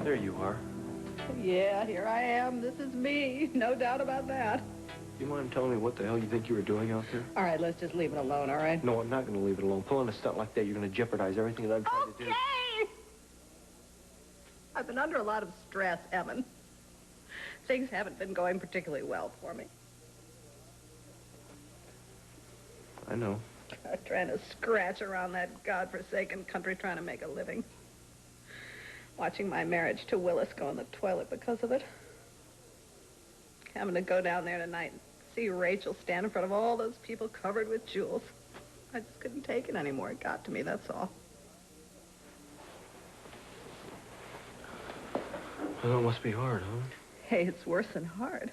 There you are. Yeah, here I am. This is me. No doubt about that. You mind telling me what the hell you think you were doing out there? All right, let's just leave it alone, all right? No, I'm not going to leave it alone. Pulling a stunt like that, you're going to jeopardize everything that I'm trying to do. Okay! I've been under a lot of stress, Evan. Things haven't been going particularly well for me. I know. I'm trying to scratch around that godforsaken country trying to make a living. Watching my marriage to Willis go in the toilet because of it. Having to go down there tonight and see Rachel stand in front of all those people covered with jewels. I just couldn't take it anymore. It got to me, that's all. Well, it must be hard, huh? Hey, it's worse than hard.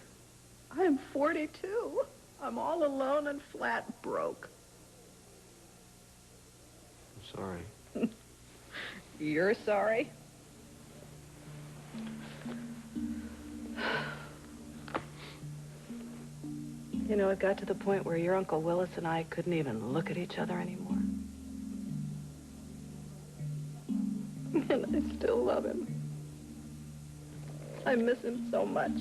I'm 42. I'm all alone and flat broke. I'm sorry. You're sorry? You know, it got to the point where your Uncle Willis and I couldn't even look at each other anymore. And I still love him. I miss him so much.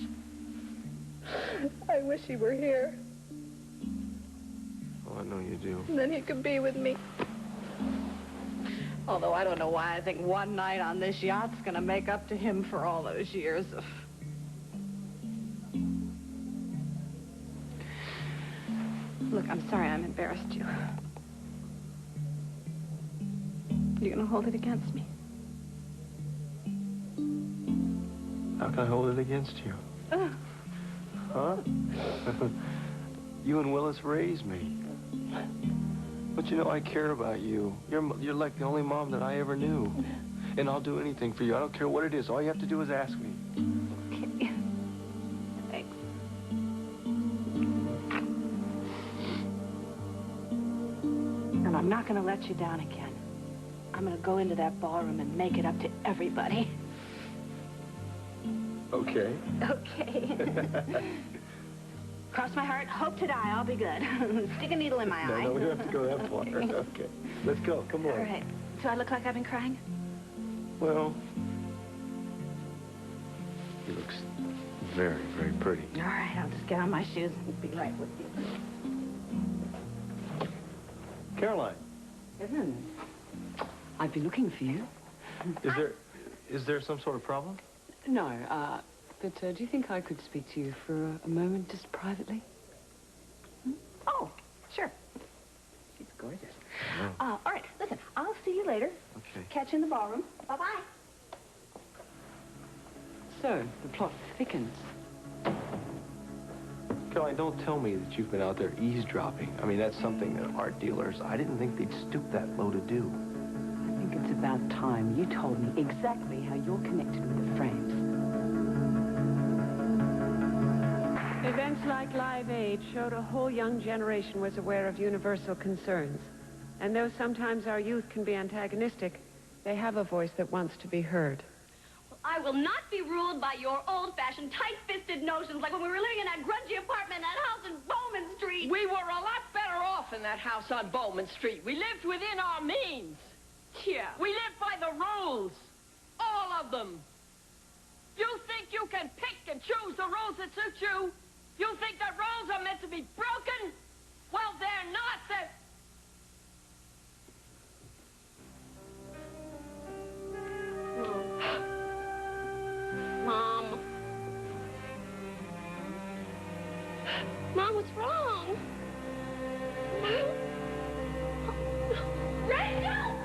I wish he were here. Oh, I know you do. And then he could be with me. Although I don't know why I think one night on this yacht's gonna make up to him for all those years of... Look, I'm sorry I'm embarrassed you. You're gonna hold it against me. How can I hold it against you? Huh? You and Willis raised me. But you know, I care about you. You're like the only mom that I ever knew. And I'll do anything for you. I don't care what it is. All you have to do is ask me. Okay. Thanks. And I'm not gonna let you down again. I'm gonna go into that ballroom and make it up to everybody. Okay. Okay. Cross my heart, hope to die, I'll be good. Stick a needle in my eye. No, we don't have to go that far. Okay. Let's go. Come on. All right. So I look like I've been crying? Well, he looks very, very pretty. All right, I'll just get on my shoes and be right with you. Caroline. Evan, I've been looking for you. Is there some sort of problem? No, but do you think I could speak to you for a moment, just privately? Hmm? Oh, sure. She's gorgeous. All right, listen, I'll see you later. Okay. Catch you in the ballroom. Bye-bye. So, the plot thickens. Caroline, don't tell me that you've been out there eavesdropping. I mean, that's something that art dealers, I didn't think they'd stoop that low to do. I think it's about time you told me exactly how you're connected with the frames. Events like Live Aid showed a whole young generation was aware of universal concerns. And though sometimes our youth can be antagonistic, they have a voice that wants to be heard. Well, I will not be ruled by your old-fashioned, tight-fisted notions like when we were living in that grungy apartment in that house in Bowman Street. We were a lot better off in that house on Bowman Street. We lived within our means. Yeah. We lived by the rules. All of them. You think you can pick and choose the rules that suit you? You think that rules are meant to be broken? Well, they're not. Mom. Mom, what's wrong? Mom? Rachel!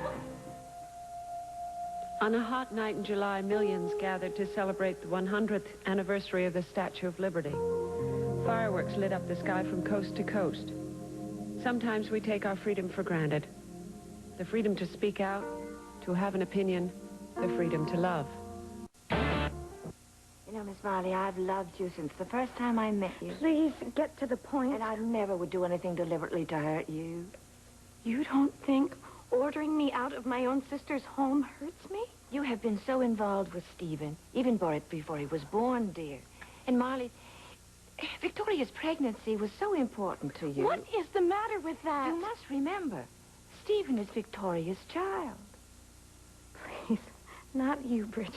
On a hot night in July, millions gathered to celebrate the 100th anniversary of the Statue of Liberty. Fireworks lit up the sky from coast to coast. Sometimes we take our freedom for granted. The freedom to speak out, to have an opinion, the freedom to love. You know, Miss Marley, I've loved you since the first time I met you. Please, get to the point. And I never would do anything deliberately to hurt you. You don't think ordering me out of my own sister's home hurts me? You have been so involved with Stephen, even before he was born, dear. And Marley, Victoria's pregnancy was so important to you. What is the matter with that? You must remember, Stephen is Victoria's child. Please, not you, Bridget.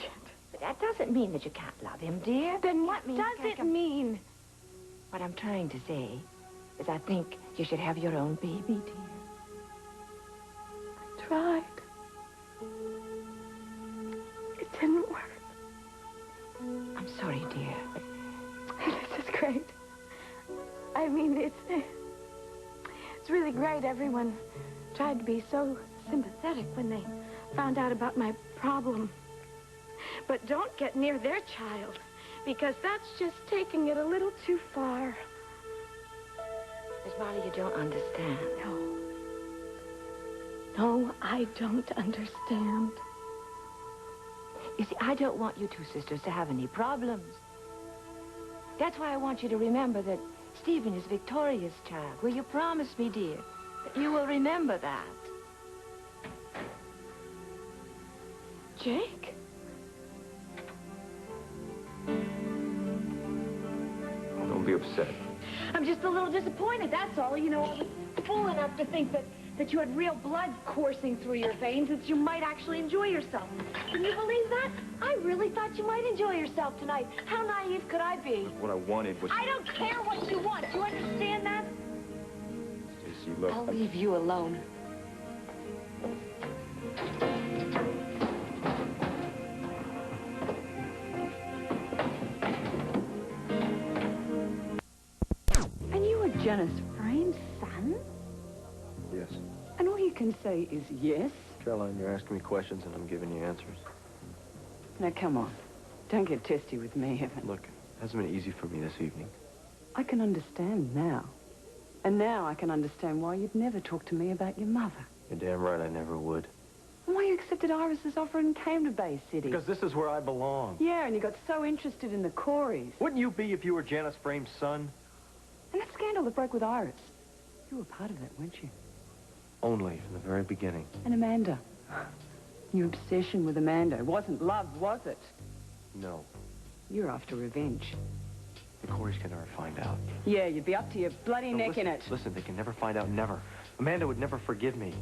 That doesn't mean that you can't love him, dear. Then what means does it mean? What I'm trying to say is I think you should have your own baby, dear. I tried. It didn't work. I'm sorry, dear. This is great. I mean, it's really great. Everyone tried to be so sympathetic when they found out about my problem. But don't get near their child, because that's just taking it a little too far. Miss Marley, you don't understand. No, I don't understand. You see, I don't want you two sisters to have any problems. That's why I want you to remember that Stephen is Victoria's child. Will you promise me, dear, that you will remember that? Jake? Don't be upset. I'm just a little disappointed, that's all. You know, I was fool enough to think that you had real blood coursing through your veins, that you might actually enjoy yourself. Can you believe that? I really thought you might enjoy yourself tonight. How naive could I be? What I wanted was... I don't care what you want. Do you understand that? Stacy, look... I'll leave you alone. And you were Janice Frame's son? Yes. And all you can say is yes? Caroline, you're asking me questions and I'm giving you answers. Now, come on. Don't get testy with me, Evan. Look, it hasn't been easy for me this evening. I can understand now. And now I can understand why you'd never talk to me about your mother. You're damn right I never would. And why you accepted Iris's offer and came to Bay City. Because this is where I belong. Yeah, and you got so interested in the Coreys. Wouldn't you be if you were Janice Frame's son? And that scandal that broke with Iris. You were part of that, weren't you? Only from the very beginning. And Amanda. Your obsession with Amanda. It wasn't love, was it? No. You're after revenge. The Coreys can never find out. Yeah, you'd be up to your bloody neck listen, in it. Listen, they can never find out, never. Amanda would never forgive me.